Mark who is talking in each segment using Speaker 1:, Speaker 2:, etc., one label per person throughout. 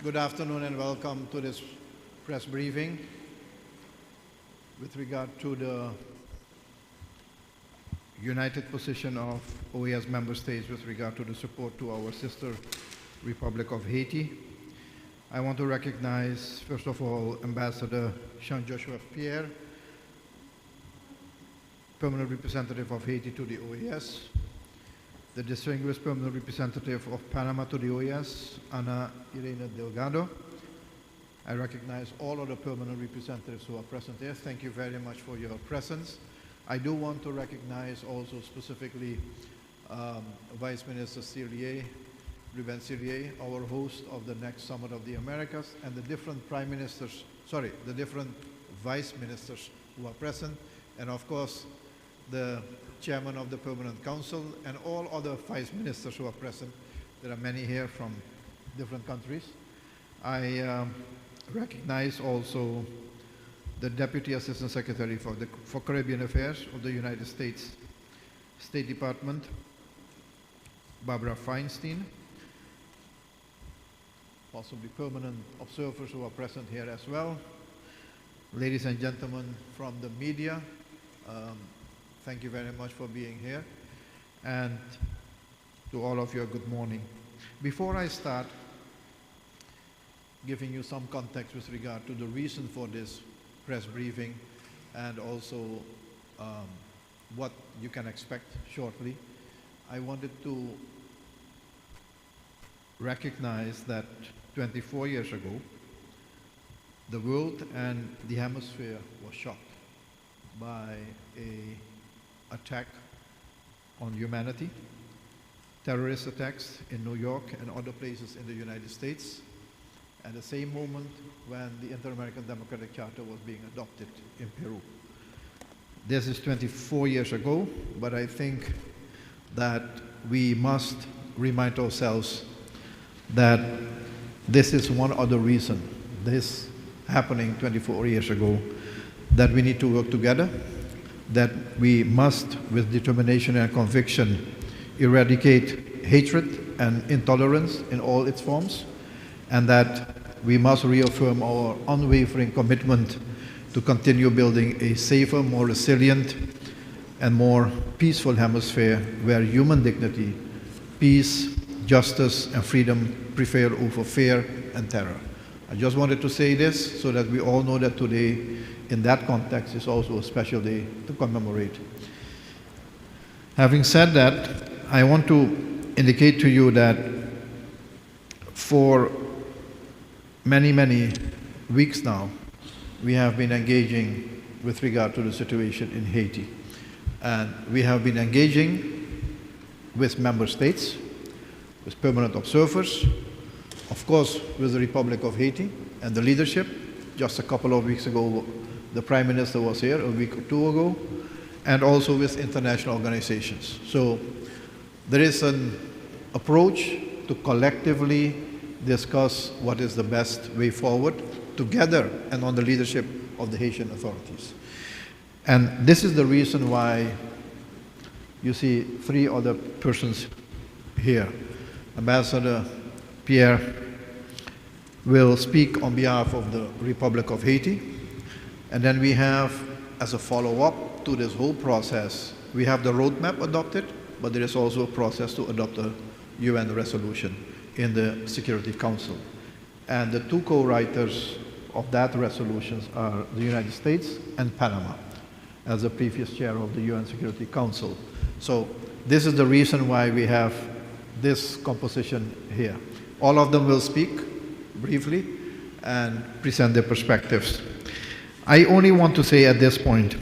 Speaker 1: Good afternoon and welcome to this press briefing with regard to the united position of OAS member states with regard to the support to our sister Republic of Haiti. I want to recognize, first of all, Ambassador Jean-Joshua Pierre, Permanent Representative of Haiti to the OAS, the Distinguished Permanent Representative of Panama to the OAS, Ana Elena Delgado. I recognize all of the permanent representatives who are present here. Thank you very much for your presence. I do want to recognize also specifically Vice Minister Sirleaf, Ruben Sirleaf, our host of the next Summit of the Americas, and the different prime ministers, the different vice ministers who are present, and of course, the chairman of the Permanent Council, and all other vice ministers who are present. There are many here from different countries. I recognize also the Deputy Assistant Secretary for Caribbean Affairs of the United States State Department, Barbara Feinstein, possibly permanent observers who are present here as well. Ladies and gentlemen from the media, thank you very much for being here, and to all of you, good morning. Before I start giving you some context with regard to the reason for this press briefing and also what you can expect shortly, I wanted to recognize that 24 years ago, the world and the hemisphere was shocked by an attack on humanity, terrorist attacks in New York and other places in the United States, at the same moment when the Inter-American Democratic Charter was being adopted in Peru. This is 24 years ago, but I think that we must remind ourselves that this is one other reason, this happening 24 years ago, that we need to work together, that we must, with determination and conviction, eradicate hatred and intolerance in all its forms, and that we must reaffirm our unwavering commitment to continue building a safer, more resilient, and more peaceful hemisphere where human dignity, peace, justice, and freedom prevail over fear and terror. I just wanted to say this so that we all know that today, in that context, is also a special day to commemorate. Having said that, I want to indicate to you that for many, many weeks now, we have been engaging with regard to the situation in Haiti. And we have been engaging with member states, with permanent observers, of course with the Republic of Haiti and the leadership. Just a couple of weeks ago, the Prime Minister was here, a week or two ago, and also with international organizations. So there is an approach to collectively discuss what is the best way forward together and on the leadership of the Haitian authorities. And this is the reason why you see three other persons here. Ambassador Pierre will speak on behalf of the Republic of Haiti. And then we have, as a follow-up to this whole process, we have the roadmap adopted, but there is also a process to adopt a UN resolution in the Security Council. And the two co-writers of that resolutions are the United States and Panama, as the previous chair of the UN Security Council. So this is the reason why we have this composition here. All of them will speak briefly and present their perspectives. I only want to say at this point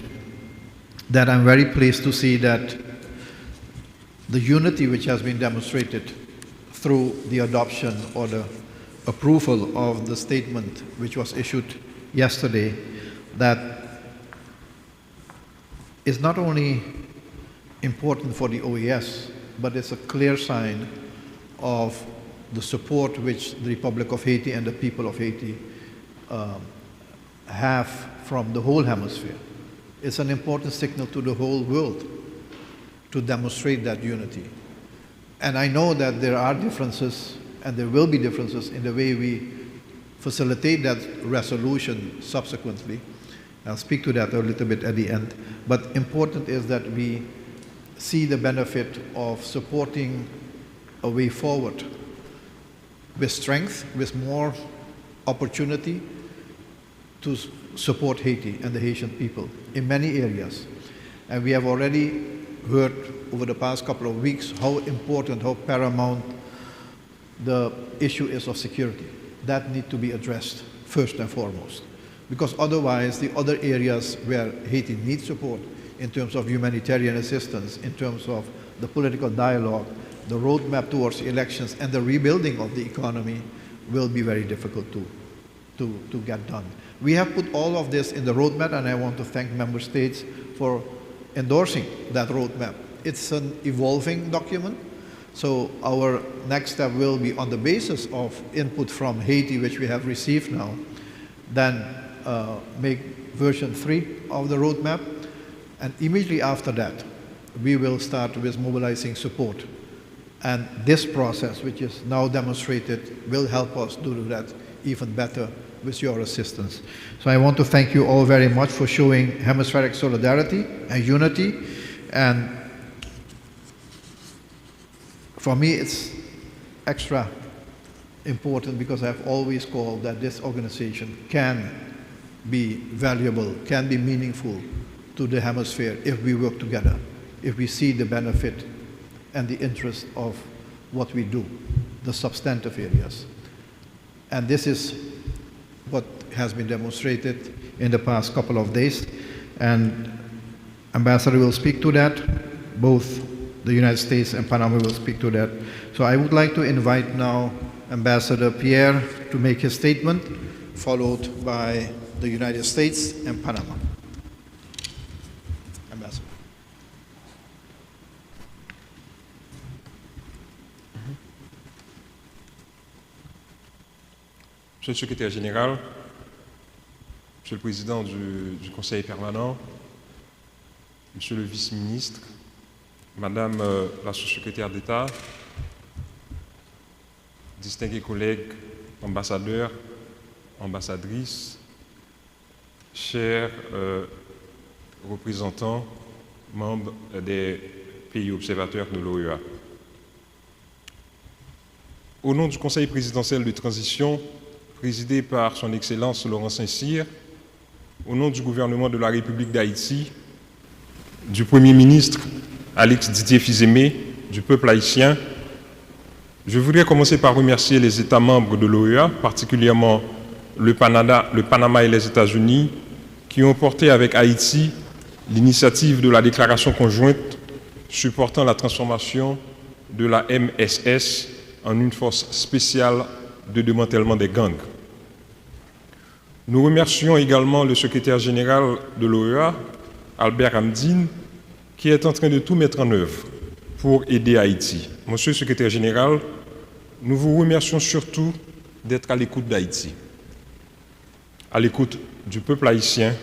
Speaker 1: that I'm very pleased to see that the unity which has been demonstrated through the adoption or the approval of the statement which was issued yesterday, that is not only important for the OAS, but it's a clear sign of the support which the Republic of Haiti and the people of Haiti have from the whole hemisphere. It's an important signal to the whole world to demonstrate that unity. And I know that there are differences, and there will be differences in the way we facilitate that resolution subsequently. I'll speak to that a little bit at the end. But important is that we see the benefit of supporting a way forward with strength, with more opportunity to support Haiti and the Haitian people in many areas. And we have already heard over the past couple of weeks how important, how paramount the issue is of security. That needs to be addressed first and foremost. Because otherwise, the other areas where Haiti needs support in terms of humanitarian assistance, in terms of the political dialogue, the roadmap towards elections, and the rebuilding of the economy will be very difficult to get done. We have put all of this in the roadmap, and I want to thank member states for endorsing that roadmap. It's an evolving document, so our next step will be on the basis of input from Haiti, which we have received now, then make version 3 of the roadmap, and immediately after that, we will start with mobilizing support. And this process, which is now demonstrated, will help us do that even better with your assistance. So I want to thank you all very much for showing hemispheric solidarity and unity. And for me, it's extra important because I've always called that this organization can be valuable, can be meaningful to the hemisphere if we work together, if we see the benefit and the interest of what we do, the substantive areas. And this is what has been demonstrated in the past couple of days. And Ambassador will speak to that. Both the United States and Panama will speak to that. So I would like to invite now Ambassador Pierre to make his statement, followed by the United States and Panama. Ambassador.
Speaker 2: Monsieur le secrétaire général, Monsieur le président du Conseil permanent, Monsieur le vice-ministre, Madame la sous-secrétaire d'État, distingués collègues, ambassadeurs, ambassadrices, chers représentants, membres des pays observateurs de l'OEA. Au nom du Conseil présidentiel de transition, présidé par son Excellence Laurent Saint-Cyr, au nom du gouvernement de la République d'Haïti, du Premier ministre Alex Didier Fils-Aimé, du peuple haïtien, je voudrais commencer par remercier les États membres de l'OEA, particulièrement le Panama et les États-Unis, qui ont porté avec Haïti l'initiative de la déclaration conjointe supportant la transformation de la MSS en une force spéciale de démantèlement des gangs. Nous remercions également le secrétaire général de l'OEA, Albert Hamdine, qui est en train de tout mettre en œuvre pour aider Haïti. Monsieur le secrétaire général, nous vous remercions surtout d'être à l'écoute d'Haïti, à l'écoute du peuple haïtien,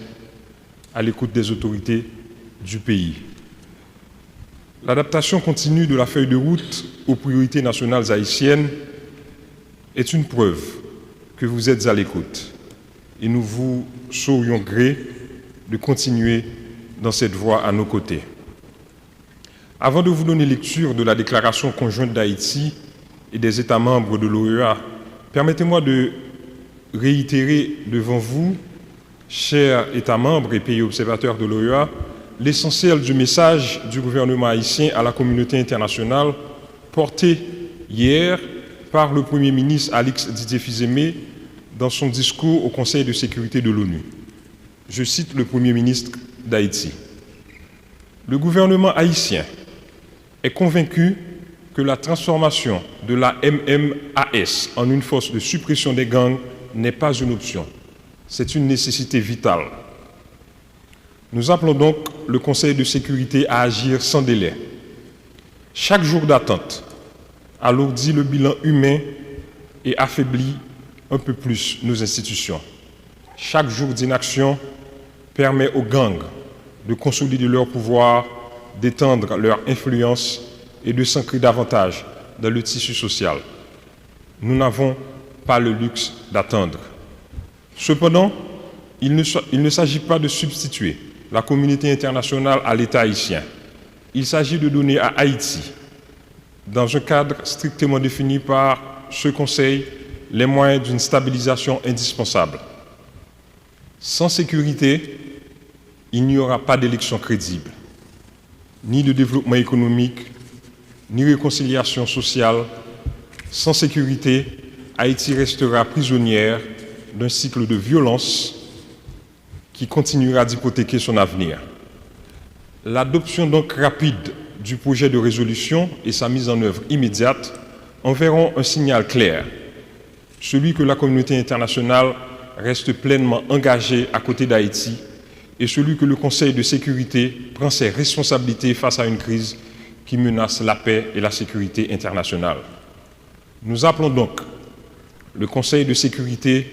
Speaker 2: à l'écoute des autorités du pays. L'adaptation continue de la feuille de route aux priorités nationales haïtiennes est une preuve que vous êtes à l'écoute et nous vous saurions gré de continuer dans cette voie à nos côtés. Avant de vous donner lecture de la déclaration conjointe d'Haïti et des États membres de l'OEA, permettez-moi de réitérer devant vous, chers États membres et pays observateurs de l'OEA, l'essentiel du message du gouvernement haïtien à la communauté internationale porté hier par le Premier ministre Alex Didier Fils-Aimé dans son discours au Conseil de sécurité de l'ONU. Je cite le Premier ministre d'Haïti. Le gouvernement haïtien est convaincu que la transformation de la MMAS en une force de suppression des gangs n'est pas une option. C'est une nécessité vitale. Nous appelons donc le Conseil de sécurité à agir sans délai. Chaque jour d'attente alourdit le bilan humain et affaiblit un peu plus nos institutions. Chaque jour d'inaction permet aux gangs de consolider leur pouvoir, d'étendre leur influence et de s'ancrer davantage dans le tissu social. Nous n'avons pas le luxe d'attendre. Cependant, il ne s'agit pas de substituer la communauté internationale à l'État haïtien. Il s'agit de donner à Haïti, dans un cadre strictement défini par ce Conseil, les moyens d'une stabilisation indispensable. Sans sécurité, il n'y aura pas d'élection crédible, ni de développement économique, ni réconciliation sociale. Sans sécurité, Haïti restera prisonnière d'un cycle de violence qui continuera d'hypothéquer son avenir. L'adoption donc rapide du projet de résolution et sa mise en œuvre immédiate enverront un signal clair, celui que la communauté internationale reste pleinement engagée à côté d'Haïti et celui que le Conseil de sécurité prend ses responsabilités face à une crise qui menace la paix et la sécurité internationale. Nous appelons donc le Conseil de sécurité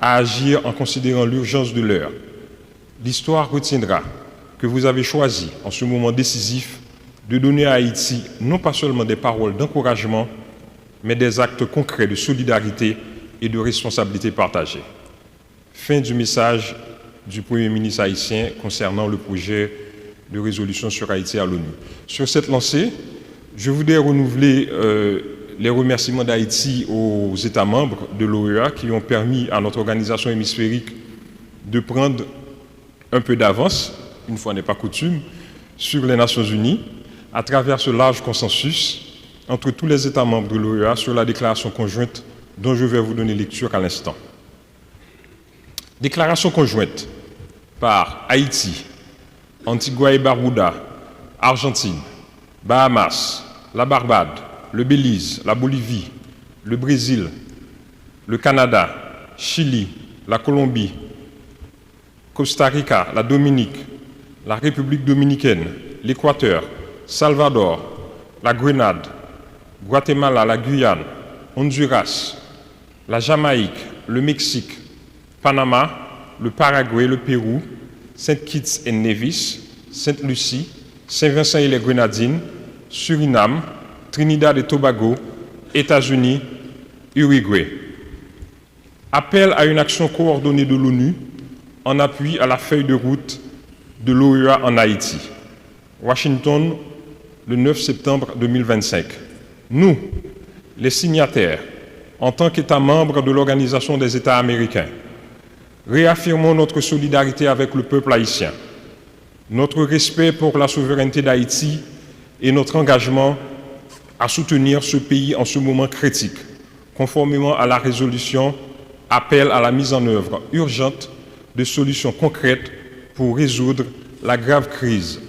Speaker 2: à agir en considérant l'urgence de l'heure. L'histoire retiendra que vous avez choisi, en ce moment décisif, de donner à Haïti non pas seulement des paroles d'encouragement, mais des actes concrets de solidarité et de responsabilité partagée. Fin du message du Premier ministre haïtien concernant le projet de résolution sur Haïti à l'ONU. Sur cette lancée, je voudrais renouveler les remerciements d'Haïti aux États membres de l'OEA qui ont permis à notre organisation hémisphérique de prendre un peu d'avance, une fois n'est pas coutume, sur les Nations Unies, à travers ce large consensus entre tous les États membres de l'OEA sur la déclaration conjointe dont je vais vous donner lecture à l'instant. Déclaration conjointe par Haïti, Antigua et Barbuda, Argentine, Bahamas, la Barbade, le Belize, la Bolivie, le Brésil, le Canada, Chili, la Colombie, Costa Rica, la Dominique, la République dominicaine, l'Équateur, Salvador, la Grenade, Guatemala, la Guyane, Honduras, la Jamaïque, le Mexique, Panama, le Paraguay, le Pérou, Saint Kitts et Nevis, Sainte Lucie, Saint-Vincent et les Grenadines, Suriname, Trinidad et Tobago, États-Unis, Uruguay. Appel à une action coordonnée de l'ONU en appui à la feuille de route de l'OEA en Haïti. Washington, le 9 septembre 2025. Nous, les signataires, en tant qu'États membres de l'Organisation des États américains, réaffirmons notre solidarité avec le peuple haïtien, notre respect pour la souveraineté d'Haïti et notre engagement à soutenir ce pays en ce moment critique, conformément à la résolution appelle à la mise en œuvre urgente de solutions concrètes pour résoudre la grave crise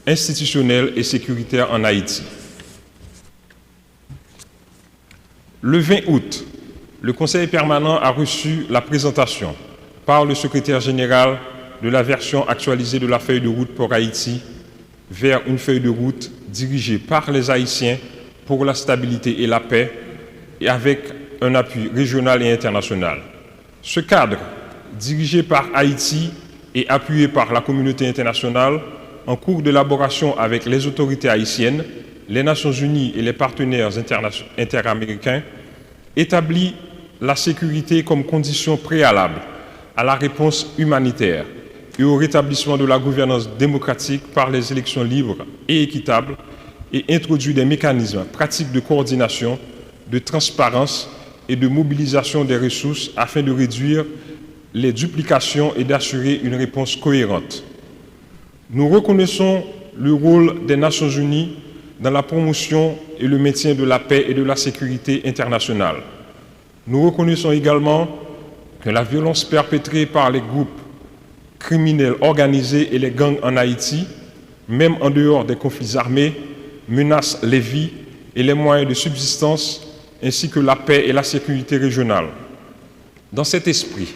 Speaker 2: institutionnelle et sécuritaire en Haïti. Le 20 août, le Conseil permanent a reçu la présentation par le secrétaire général de la version actualisée de la feuille de route pour Haïti vers une feuille de route dirigée par les Haïtiens pour la stabilité et la paix et avec un appui régional et international. Ce cadre, dirigé par Haïti et appuyé par la communauté internationale, en cours d'élaboration avec les autorités haïtiennes, les Nations Unies et les partenaires interaméricains, établit la sécurité comme condition préalable à la réponse humanitaire et au rétablissement de la gouvernance démocratique par les élections libres et équitables et introduit des mécanismes pratiques de coordination, de transparence et de mobilisation des ressources afin de réduire les duplications et d'assurer une réponse cohérente. Nous reconnaissons le rôle des Nations Unies dans la promotion et le maintien de la paix et de la sécurité internationale. Nous reconnaissons également que la violence perpétrée par les groupes criminels organisés et les gangs en Haïti, même en dehors des conflits armés, menace les vies et les moyens de subsistance, ainsi que la paix et la sécurité régionale. Dans cet esprit,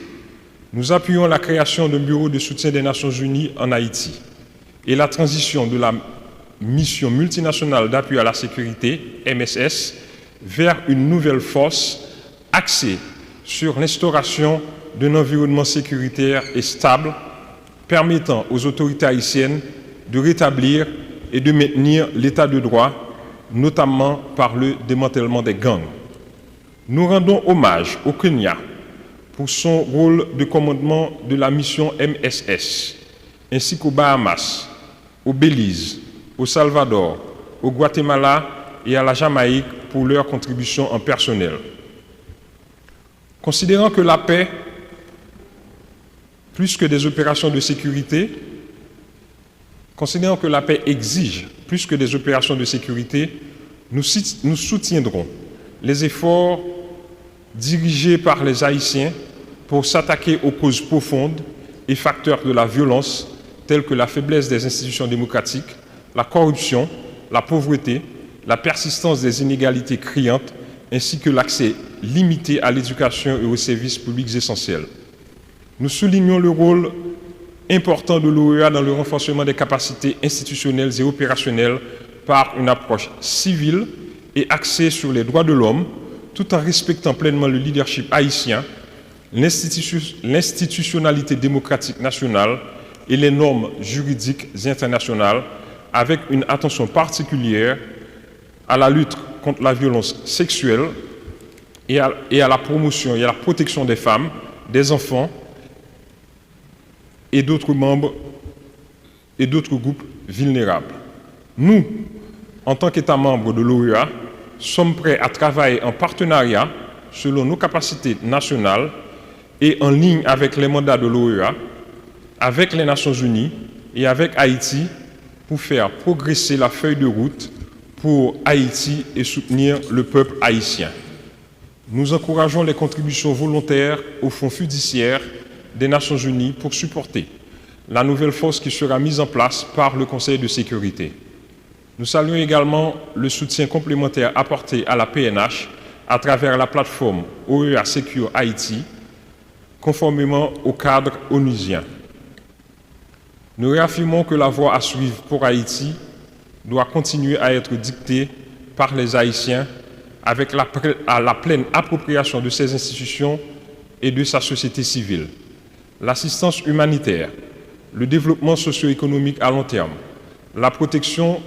Speaker 2: nous appuyons la création d'un bureau de soutien des Nations Unies en Haïti et la transition de la mission multinationale d'appui à la sécurité, MSS, vers une nouvelle force axée sur l'instauration d'un environnement sécuritaire et stable, permettant aux autorités haïtiennes de rétablir et de maintenir l'état de droit, notamment par le démantèlement des gangs. Nous rendons hommage au Kenya pour son rôle de commandement de la mission MSS, ainsi qu'aux Bahamas, au Belize, au Salvador, au Guatemala et à la Jamaïque pour leur contribution en personnel. Considérant que la paix, plus que des opérations de sécurité, considérant que la paix exige plus que des opérations de sécurité, nous soutiendrons les efforts dirigés par les Haïtiens pour s'attaquer aux causes profondes et facteurs de la violence, tels que la faiblesse des institutions démocratiques, la corruption, la pauvreté, la persistance des inégalités criantes, ainsi que l'accès limité à l'éducation et aux services publics essentiels. Nous soulignons le rôle important de l'OEA dans le renforcement des capacités institutionnelles et opérationnelles par une approche civile et axée sur les droits de l'homme, tout en respectant pleinement le leadership haïtien, l'institutionnalité démocratique nationale et les normes juridiques internationales, avec une attention particulière à la lutte contre la violence sexuelle et à la promotion et à la protection des femmes, des enfants et d'autres membres et d'autres groupes vulnérables. Nous, en tant qu'État membre de l'OEA, sommes prêts à travailler en partenariat selon nos capacités nationales et en ligne avec les mandats de l'OEA, avec les Nations Unies et avec Haïti pour faire progresser la feuille de route pour Haïti et soutenir le peuple haïtien. Nous encourageons les contributions volontaires au Fonds fiduciaire des Nations Unies pour supporter la nouvelle force qui sera mise en place par le Conseil de sécurité. Nous saluons également le soutien complémentaire apporté à la PNH à travers la plateforme OEA Secure Haïti, conformément au cadre onusien. Nous réaffirmons que la voie à suivre pour Haïti doit continuer à être dictée par les Haïtiens avec la pleine appropriation de ses institutions et de sa société civile. L'assistance humanitaire, le développement socio-économique à long terme, la protection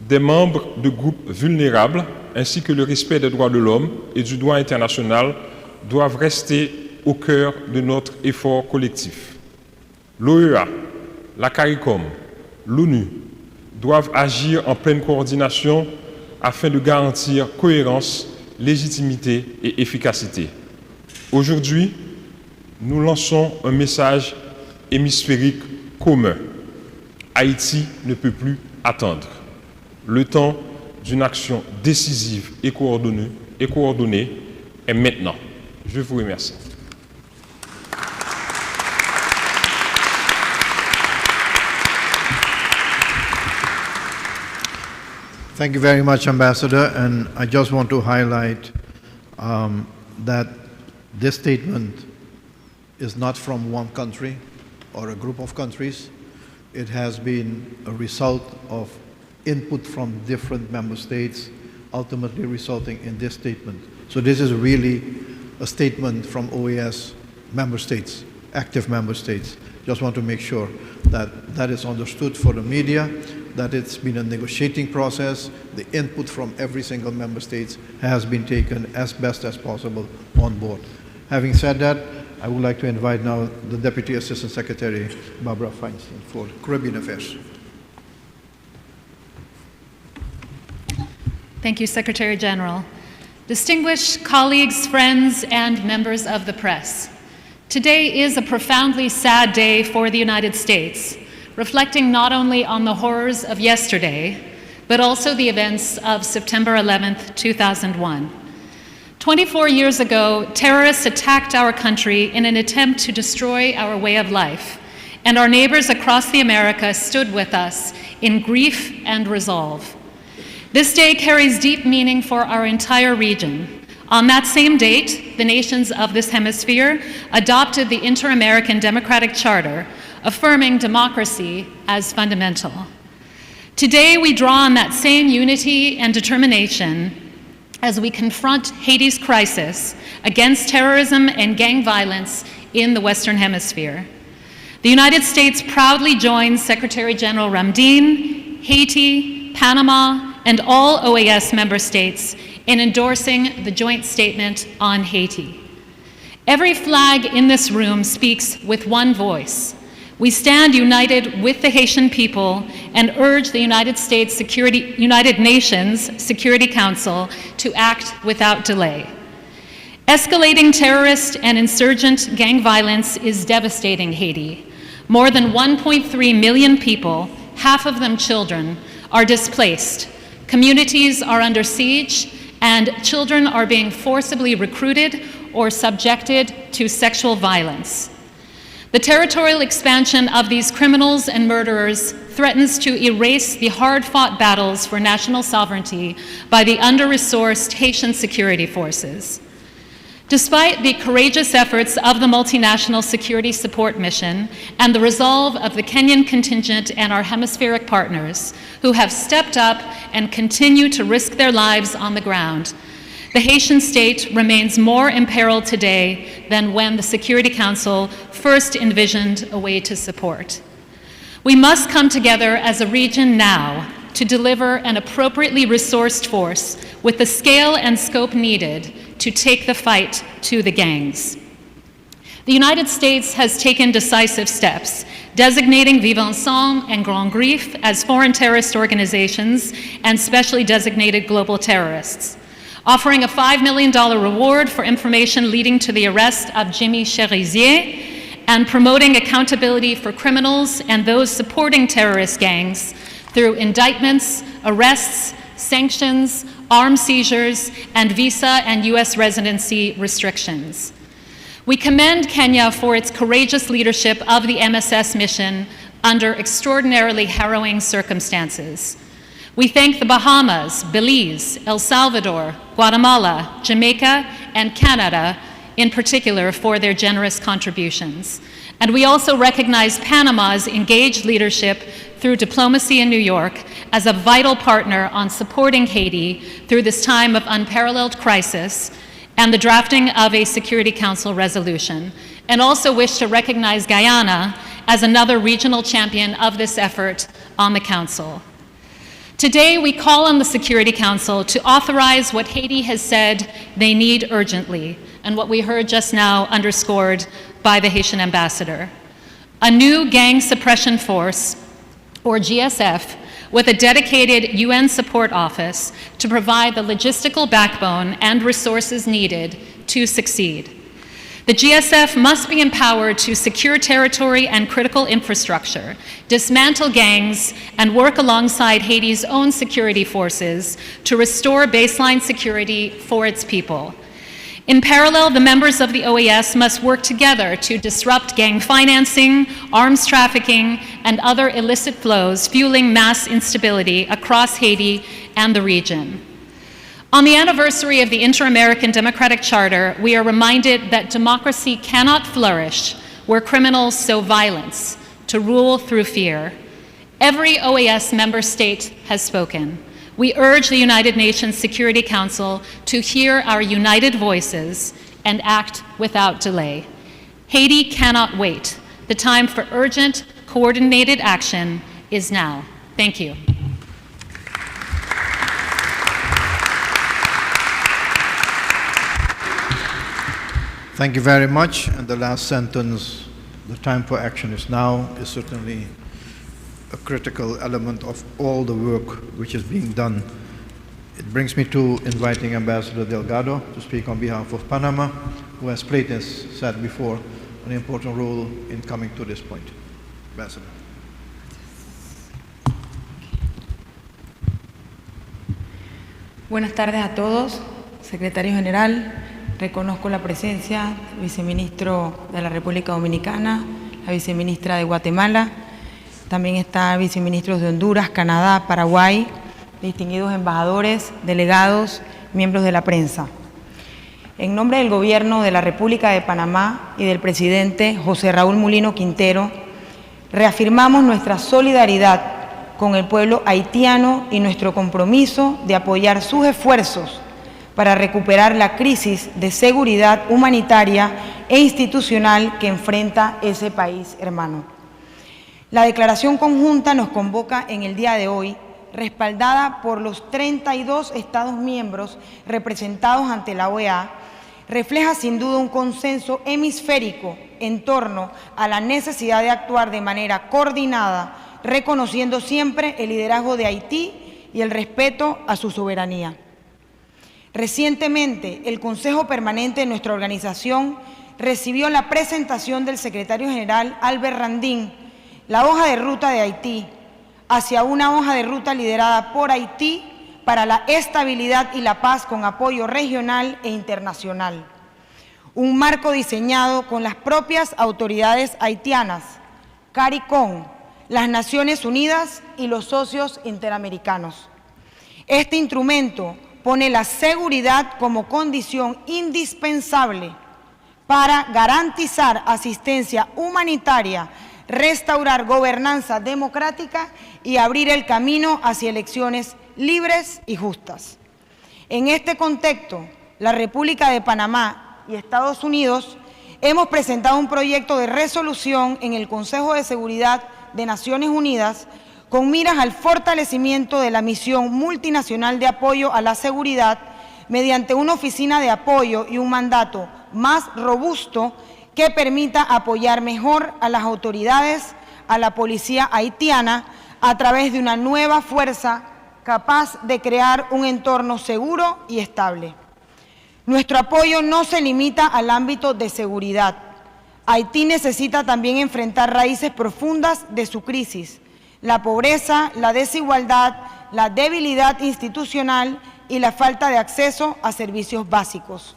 Speaker 2: des membres de groupes vulnérables, ainsi que le respect des droits de l'homme et du droit international doivent rester au cœur de notre effort collectif. L'OEA, la CARICOM, l'ONU doivent agir en pleine coordination afin de garantir cohérence, légitimité et efficacité. Aujourd'hui, nous lançons un message hémisphérique commun. Haïti ne peut plus attendre. Le temps d'une action décisive et coordonnée est maintenant. Je vous remercie.
Speaker 1: Thank you very much, Ambassador. And I just want to highlight that this statement is not from one country or a group of countries. It has been a result of input from different member states, ultimately resulting in this statement. So this is really a statement from OAS member states, active member states. Just want to make sure that that is understood for the media, that it's been a negotiating process. The input from every single member state has been taken as best as possible on board. Having said that, I would like to invite now the Deputy Assistant Secretary, Barbara Feinstein, for Caribbean Affairs.
Speaker 3: Thank you, Secretary General. Distinguished colleagues, friends, and members of the press, today is a profoundly sad day for the United States, reflecting not only on the horrors of yesterday, but also the events of September 11th, 2001. 24 years ago, terrorists attacked our country in an attempt to destroy our way of life, and our neighbors across the Americas stood with us in grief and resolve. This day carries deep meaning for our entire region. On that same date, the nations of this hemisphere adopted the Inter-American Democratic Charter, affirming democracy as fundamental. Today, we draw on that same unity and determination as we confront Haiti's crisis against terrorism and gang violence in the Western Hemisphere. The United States proudly joins Secretary General Ramdin, Haiti, Panama, and all OAS member states in endorsing the joint statement on Haiti. Every flag in this room speaks with one voice. We stand united with the Haitian people and urge the United Nations Security Council to act without delay. Escalating terrorist and insurgent gang violence is devastating Haiti. More than 1.3 million people, half of them children, are displaced. Communities are under siege, and children are being forcibly recruited or subjected to sexual violence. The territorial expansion of these criminals and murderers threatens to erase the hard-fought battles for national sovereignty by the under-resourced Haitian security forces. Despite the courageous efforts of the multinational security support mission and the resolve of the Kenyan contingent and our hemispheric partners, who have stepped up and continue to risk their lives on the ground, the Haitian state remains more imperiled today than when the Security Council first envisioned a way to support. We must come together as a region now to deliver an appropriately resourced force with the scale and scope needed to take the fight to the gangs. The United States has taken decisive steps, designating Vivre Ensemble and Grand Griffe as foreign terrorist organizations and specially designated global terrorists, offering a $5 million reward for information leading to the arrest of Jimmy Cherizier, and promoting accountability for criminals and those supporting terrorist gangs through indictments, arrests, sanctions, arms seizures, and visa and U.S. residency restrictions. We commend Kenya for its courageous leadership of the MSS mission under extraordinarily harrowing circumstances. We thank the Bahamas, Belize, El Salvador, Guatemala, Jamaica, and Canada in particular for their generous contributions. And we also recognize Panama's engaged leadership through diplomacy in New York as a vital partner on supporting Haiti through this time of unparalleled crisis and the drafting of a Security Council resolution, and also wish to recognize Guyana as another regional champion of this effort on the Council. Today, we call on the Security Council to authorize what Haiti has said they need urgently, and what we heard just now underscored by the Haitian ambassador. A new gang suppression force, or GSF, with a dedicated UN support office to provide the logistical backbone and resources needed to succeed. The GSF must be empowered to secure territory and critical infrastructure, dismantle gangs, and work alongside Haiti's own security forces to restore baseline security for its people. In parallel, the members of the OAS must work together to disrupt gang financing, arms trafficking, and other illicit flows fueling mass instability across Haiti and the region. On the anniversary of the Inter-American Democratic Charter, we are reminded that democracy cannot flourish where criminals sow violence to rule through fear. Every OAS member state has spoken. We urge the United Nations Security Council to hear our united voices and act without delay. Haiti cannot wait. The time for urgent, coordinated action is now. Thank you.
Speaker 1: Thank you very much. And the last sentence, the time for action is now, is certainly a critical element of all the work which is being done. It brings me to inviting Ambassador Delgado to speak on behalf of Panama, who has played, as said before, an important role in coming to this point. Ambassador.
Speaker 4: Buenas tardes a todos, Secretario General. Reconozco la presencia del Viceministro de la República Dominicana, la Viceministra de Guatemala. También están viceministros de Honduras, Canadá, Paraguay, distinguidos embajadores, delegados, miembros de la prensa. En nombre del Gobierno de la República de Panamá y del presidente José Raúl Mulino Quintero, reafirmamos nuestra solidaridad con el pueblo haitiano y nuestro compromiso de apoyar sus esfuerzos para recuperar la crisis de seguridad humanitaria e institucional que enfrenta ese país hermano. La declaración conjunta nos convoca en el día de hoy respaldada por los 32 Estados miembros representados ante la OEA, refleja sin duda un consenso hemisférico en torno a la necesidad de actuar de manera coordinada, reconociendo siempre el liderazgo de Haití y el respeto a su soberanía. Recientemente, el Consejo Permanente de nuestra organización recibió la presentación del secretario general Albert Randín, la hoja de ruta de Haití, hacia una hoja de ruta liderada por Haití para la estabilidad y la paz con apoyo regional e internacional. Un marco diseñado con las propias autoridades haitianas, CARICOM, las Naciones Unidas y los socios interamericanos. Este instrumento pone la seguridad como condición indispensable para garantizar asistencia humanitaria, restaurar gobernanza democrática y abrir el camino hacia elecciones libres y justas. En este contexto, la República de Panamá y Estados Unidos hemos presentado un proyecto de resolución en el Consejo de Seguridad de Naciones Unidas con miras al fortalecimiento de la misión multinacional de apoyo a la seguridad mediante una oficina de apoyo y un mandato más robusto que permita apoyar mejor a las autoridades, a la policía haitiana, a través de una nueva fuerza capaz de crear un entorno seguro y estable. Nuestro apoyo no se limita al ámbito de seguridad. Haití necesita también enfrentar raíces profundas de su crisis: la pobreza, la desigualdad, la debilidad institucional y la falta de acceso a servicios básicos.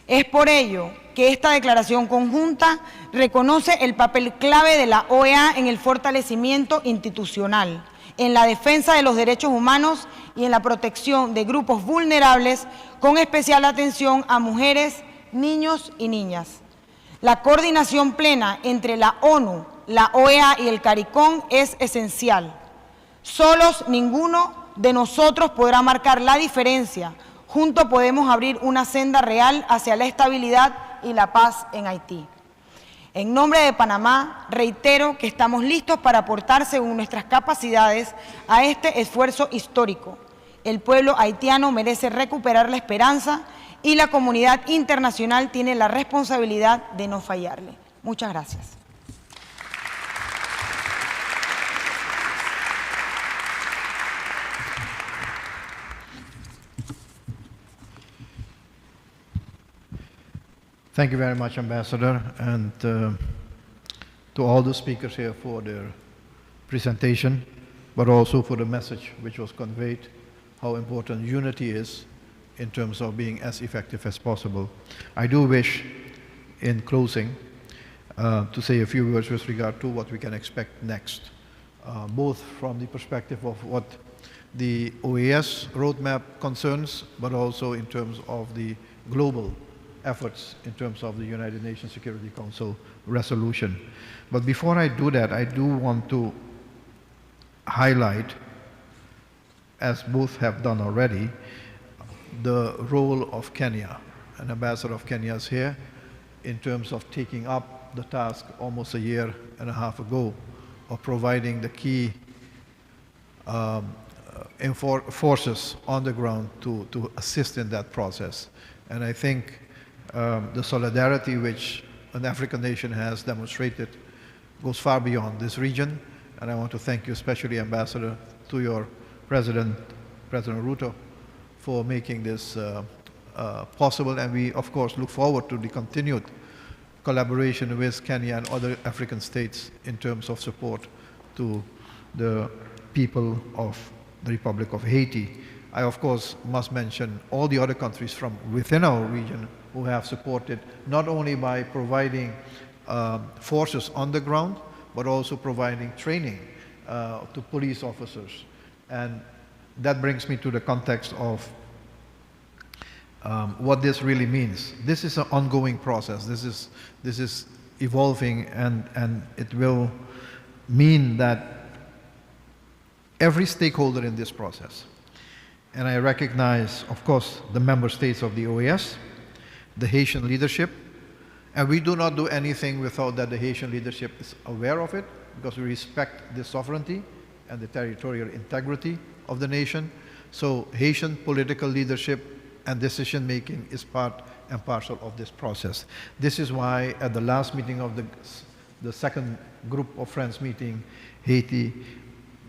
Speaker 4: Es por ello que esta declaración conjunta reconoce el papel clave de la OEA en el fortalecimiento institucional, en la defensa de los derechos humanos y en la protección de grupos vulnerables, con especial atención a mujeres, niños y niñas. La coordinación plena entre la ONU, la OEA y el CARICOM es esencial. Solos ninguno de nosotros podrá marcar la diferencia. Juntos podemos abrir una senda real hacia la estabilidad y la paz en Haití. En nombre de Panamá, reitero que estamos listos para aportar según nuestras capacidades a este esfuerzo histórico. El pueblo haitiano merece recuperar la esperanza y la comunidad internacional tiene la responsabilidad de no fallarle. Muchas gracias.
Speaker 1: Thank you very much, Ambassador, and to all the speakers here for their presentation, but also for the message which was conveyed, how important unity is in terms of being as effective as possible. I do wish, in closing, to say a few words with regard to what we can expect next, both from the perspective of what the OAS roadmap concerns, but also in terms of the global efforts in terms of the United Nations Security Council resolution. But before I do that, I do want to highlight, as both have done already, the role of Kenya. An ambassador of Kenya is here in terms of taking up the task almost a year and a half ago of providing the key forces on the ground to assist in that process. And I think the solidarity which an African nation has demonstrated goes far beyond this region, and I want to thank you especially, Ambassador, to your President Ruto, for making this possible, and we of course look forward to the continued collaboration with Kenya and other African states in terms of support to the people of the Republic of Haiti. I of course must mention all the other countries from within our region who have supported, not only by providing forces on the ground, but also providing training to police officers. And that brings me to the context of what this really means. This is an ongoing process. This is evolving, and it will mean that every stakeholder in this process, and I recognize, of course, the member states of the OAS, the Haitian leadership, and we do not do anything without that the Haitian leadership is aware of it, because we respect the sovereignty and the territorial integrity of the nation. So Haitian political leadership and decision-making is part and parcel of this process. This is why at the last meeting of the second group of friends meeting, Haiti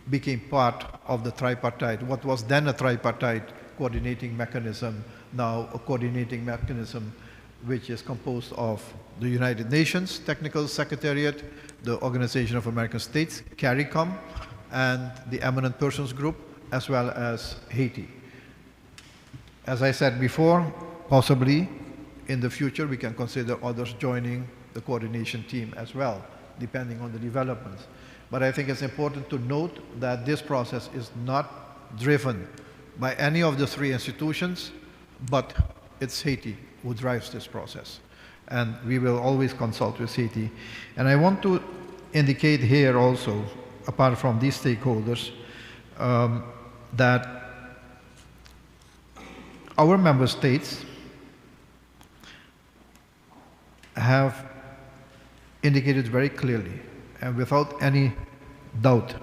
Speaker 1: became part of the tripartite, what was then a tripartite coordinating mechanism, now a coordinating mechanism which is composed of the United Nations Technical Secretariat, the Organization of American States, CARICOM, and the Eminent Persons Group, as well as Haiti. As I said before, possibly in the future we can consider others joining the coordination team as well, depending on the developments. But I think it's important to note that this process is not driven by any of the three institutions, but it's Haiti who drives this process. And we will always consult with Haiti. And I want to indicate here also, apart from these stakeholders, that our member states have indicated very clearly and without any doubt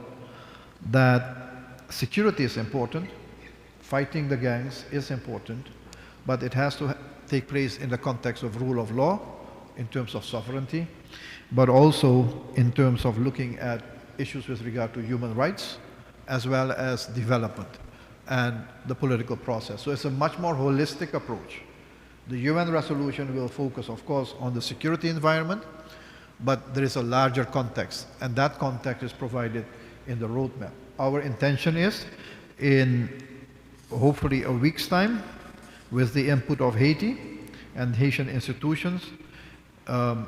Speaker 1: that security is important, fighting the gangs is important, but it has to take place in the context of rule of law, in terms of sovereignty, but also in terms of looking at issues with regard to human rights, as well as development and the political process. So it's a much more holistic approach. The UN resolution will focus, of course, on the security environment, but there is a larger context, and that context is provided in the roadmap. Our intention is, in hopefully a week's time, with the input of Haiti and Haitian institutions,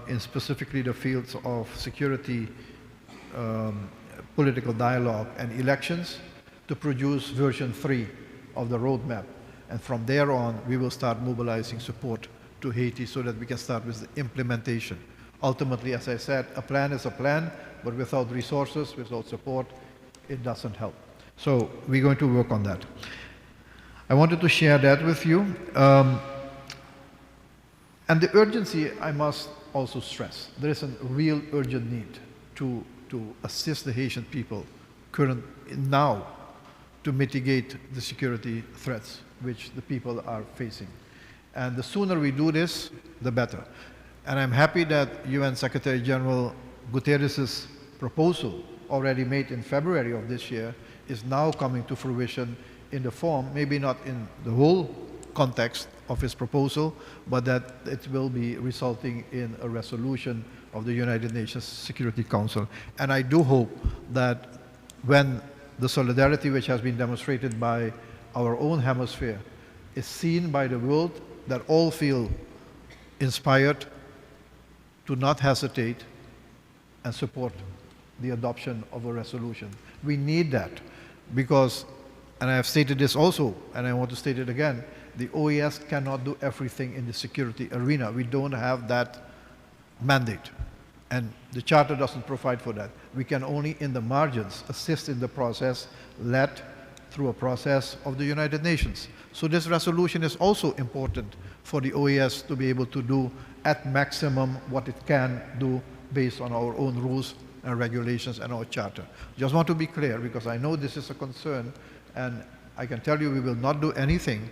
Speaker 1: in specifically the fields of security, political dialogue, and elections, to produce version 3 of the roadmap. And from there on, we will start mobilizing support to Haiti so that we can start with the implementation. Ultimately, as I said, a plan is a plan, but without resources, without support, it doesn't help. So we're going to work on that. I wanted to share that with you. And the urgency, I must also stress. There is a real urgent need to assist the Haitian people now to mitigate the security threats which the people are facing. And the sooner we do this, the better. And I'm happy that UN Secretary General Guterres' proposal, already made in February of this year, is now coming to fruition in the form, maybe not in the whole context of his proposal, but that it will be resulting in a resolution of the United Nations Security Council. And I do hope that when the solidarity which has been demonstrated by our own hemisphere is seen by the world, that all feel inspired to not hesitate and support the adoption of a resolution. We need that because, and I have stated this also, and I want to state it again, the OAS cannot do everything in the security arena. We don't have that mandate. And the Charter doesn't provide for that. We can only, in the margins, assist in the process led through a process of the United Nations. So this resolution is also important for the OAS to be able to do at maximum what it can do based on our own rules and regulations and our Charter. Just want to be clear, because I know this is a concern, and I can tell you we will not do anything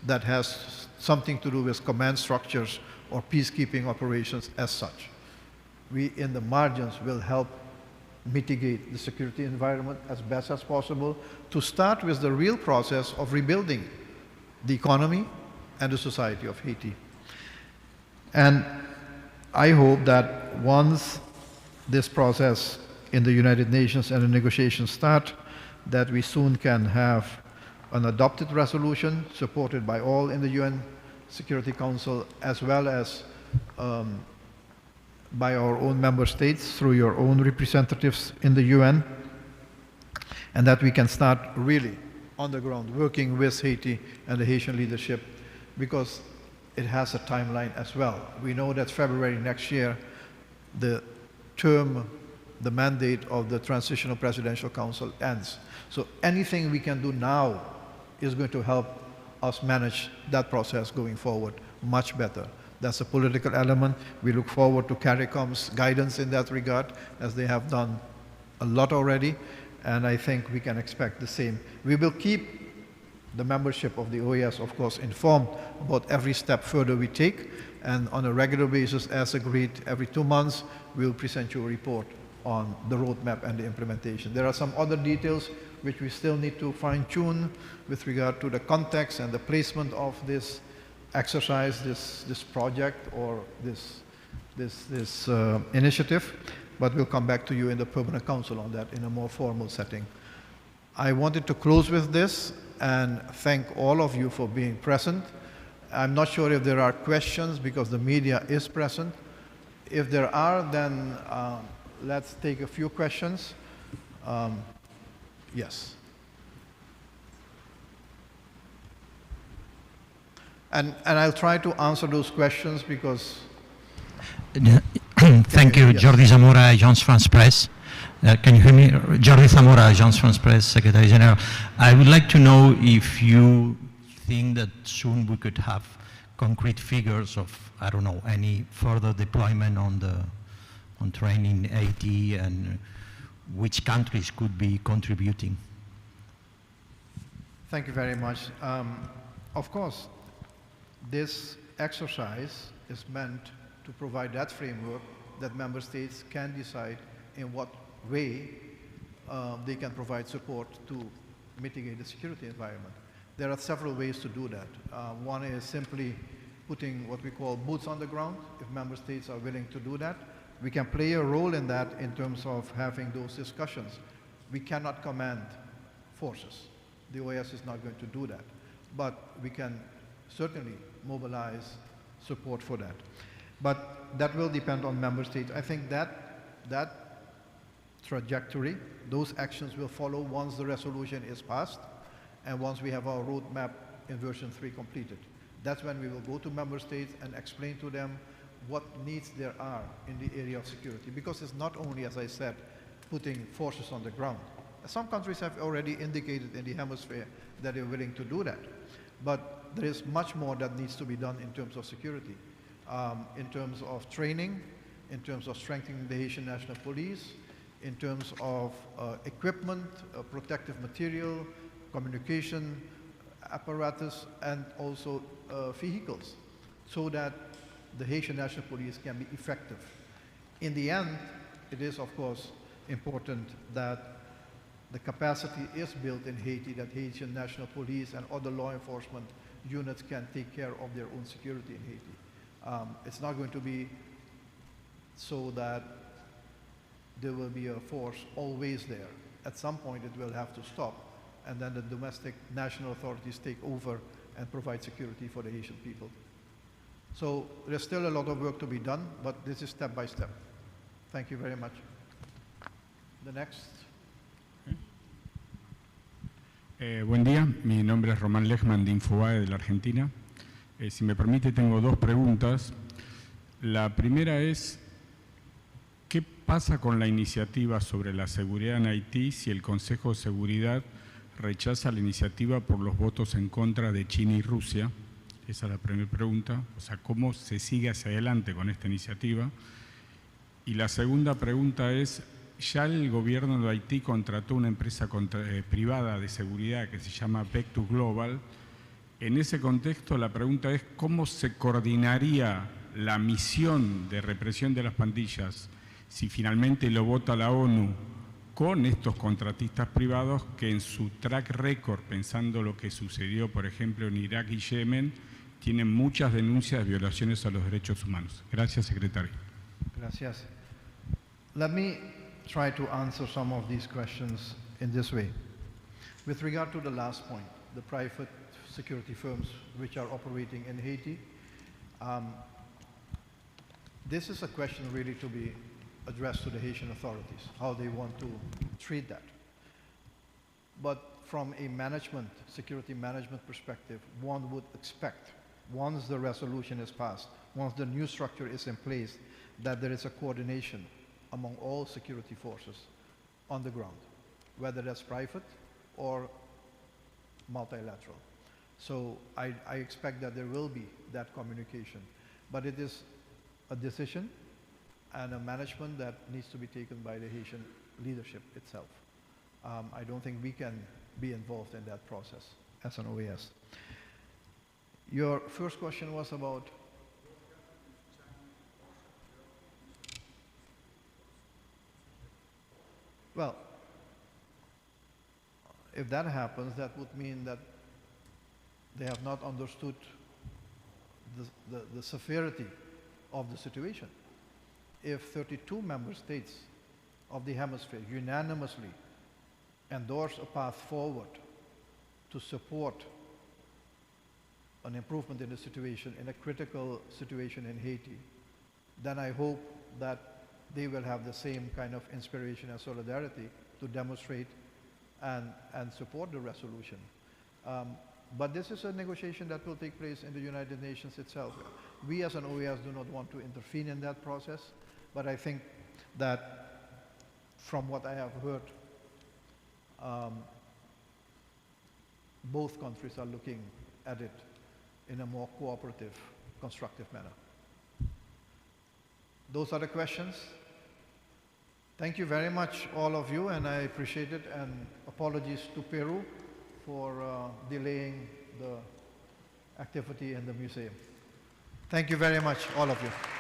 Speaker 1: that has something to do with command structures or peacekeeping operations as such. We, in the margins, will help mitigate the security environment as best as possible to start with the real process of rebuilding the economy and the society of Haiti. And I hope that once this process in the United Nations and the negotiations start, that we soon can have an adopted resolution supported by all in the UN Security Council, as well as by our own member states through your own representatives in the UN, and that we can start really on the ground working with Haiti and the Haitian leadership, because it has a timeline as well. We know that February next year, the mandate of the Transitional Presidential Council ends. So anything we can do now is going to help us manage that process going forward much better. That's a political element. We look forward to CARICOM's guidance in that regard, as they have done a lot already. and I think we can expect the same. We will keep the membership of the OAS, of course, informed about every step further we take, and on a regular basis, as agreed, every 2 months, we'll present you a report on the roadmap and the implementation. There are some other details which we still need to fine-tune with regard to the context and the placement of this exercise, this project, or this initiative, but we'll come back to you in the Permanent Council on that in a more formal setting. I wanted to close with this and thank all of you for being present. I'm not sure if there are questions because the media is present. If there are, then let's take a few questions. Yes. And I'll try to answer those questions because...
Speaker 5: Thank you,
Speaker 1: Yes.
Speaker 5: Jordi Zamora, Agence France Presse. Can you hear me? Jordi Zamora, Agence France Presse, Secretary General. I would like to know if you think that soon we could have concrete figures of, I don't know, any further deployment on training Haiti and which countries could be contributing.
Speaker 1: Thank you very much. Of course, this exercise is meant to provide that framework that member states can decide in what way they can provide support to mitigate the security environment. There are several ways to do that. One is simply putting what we call boots on the ground. If member states are willing to do that, we can play a role in that in terms of having those discussions. We cannot command forces. The OAS is not going to do that. But we can certainly mobilize support for that. But that will depend on member states. I think that trajectory, those actions will follow once the resolution is passed and once we have our roadmap in version 3 completed. That's when we will go to member states and explain to them what needs there are in the area of security. Because it's not only, as I said, putting forces on the ground. Some countries have already indicated in the hemisphere that they're willing to do that. But there is much more that needs to be done in terms of security, in terms of training, in terms of strengthening the Haitian National Police, in terms of equipment, protective material, communication apparatus, and also vehicles, so that the Haitian National Police can be effective. In the end, it is, of course, important that the capacity is built in Haiti, that Haitian National Police and other law enforcement units can take care of their own security in Haiti. It's not going to be so that there will be a force always there. At some point it will have to stop, and then the domestic national authorities take over and provide security for the Haitian people. So there's still a lot of work to be done, but this is step by step. Thank you very much. The next.
Speaker 6: Buen día, mi nombre es Román Lechman de Infobae de la Argentina. Si me permite, tengo dos preguntas. La primera es, ¿qué pasa con la iniciativa sobre la seguridad en Haití si el Consejo de Seguridad rechaza la iniciativa por los votos en contra de China y Rusia? Esa es la primera pregunta. O sea, ¿cómo se sigue hacia adelante con esta iniciativa? Y la segunda pregunta es, ya el gobierno de Haití contrató una empresa privada de seguridad que se llama Back2 Global. En ese contexto, la pregunta es, ¿cómo se coordinaría la misión de represión de las pandillas si finalmente lo vota la ONU con estos contratistas privados que en su track record, pensando lo que sucedió, por ejemplo, en Irak y Yemen, tienen muchas denuncias de violaciones a los derechos humanos? Gracias, secretario.
Speaker 1: Gracias. Let me try to answer some of these questions in this way. With regard to the last point, the private security firms which are operating in Haiti, this is a question really to be addressed to the Haitian authorities, how they want to treat that. But from a security management perspective, one would expect, once the resolution is passed, once the new structure is in place, that there is a coordination among all security forces on the ground, whether that's private or multilateral. So I expect that there will be that communication, but it is a decision and a management that needs to be taken by the Haitian leadership itself. I don't think we can be involved in that process as an OAS. Your first question was about well, if that happens, that would mean that they have not understood the severity of the situation. If 32 member states of the hemisphere unanimously endorse a path forward to support an improvement in the situation, in a critical situation in Haiti, then I hope that they will have the same kind of inspiration and solidarity to demonstrate and support the resolution. But this is a negotiation that will take place in the United Nations itself. We as an OAS do not want to intervene in that process, but I think that from what I have heard, both countries are looking at it in a more cooperative, constructive manner. Those are the questions. Thank you very much, all of you, and I appreciate it, and apologies to Peru for delaying the activity in the museum. Thank you very much, all of you.